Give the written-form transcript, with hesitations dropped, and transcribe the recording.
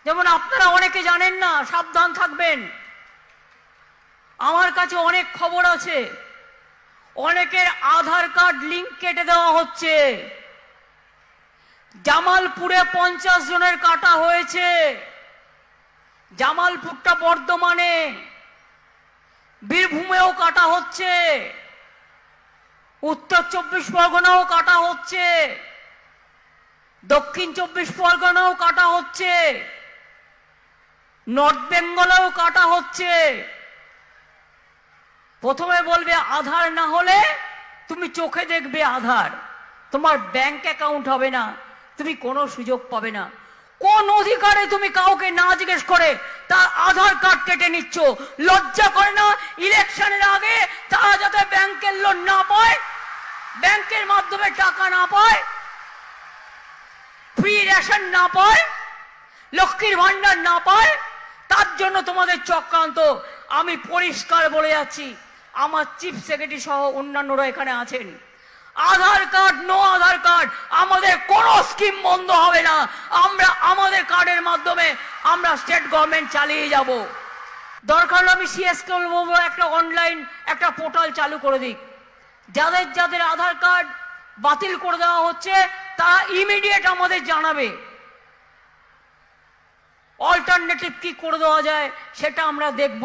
যেমন আপনারা অনেকে জানেন না, সাবধান থাকবেন। আমার কাছে অনেক খবর আছে, অনেকের আধার কার্ড লিংক কেটে দেওয়া হচ্ছে। জামালপুরে 50 জনের কাটা হয়েছে। জামালপুরটা বর্ধমানে, বীরভূমেও কাটা হচ্ছে, উত্তর 24 পরগনাও কাটা হচ্ছে, দক্ষিণ 24 পরগনাও কাটা হচ্ছে, নর্থ বেঙ্গলেও কাটা হচ্ছে। প্রথমে বলবে আধার না হলে তুমি চোখে দেখবে আধার, তোমার ব্যাংক অ্যাকাউন্ট হবে না, তুমি কোনো সুযোগ পাবে না। কোন অধিকারে তুমি কাউকে না জিজ্ঞেস করে তার আধার কার্ড কেটে নিচ্ছ? লজ্জা করে না? ইলেকশনের আগে তারা যাতে ব্যাংকের লোন না পায়, ব্যাংকের মাধ্যমে টাকা না পায়, ফ্রি রেশন না পায়, লক্ষ্মীর ভান্ডার না পায়, তার জন্য তোমাদের চক্রান্ত। আমি পরিষ্কার বলে যাচ্ছি, আমার চিফ সেক্রেটারি সহ অন্যান্যরা এখানে আছেন, আধার কার্ড, নো আধার কার্ড, আমাদের কোনো স্কিম বন্ধ হবে না। আমরা আমাদের কার্ডের মাধ্যমে আমরা স্টেট গভর্নমেন্ট চালিয়ে যাব। দরকার হলে আমি সিএসকে বলবো একটা অনলাইন একটা পোর্টাল চালু করে দিক, যাদের যাদের আধার কার্ড বাতিল করে দেওয়া হচ্ছে তারা ইমিডিয়েট আমাদের জানাবে, অল্টারনেটিভ কি করে দেওয়া যায় সেটা আমরা দেখব।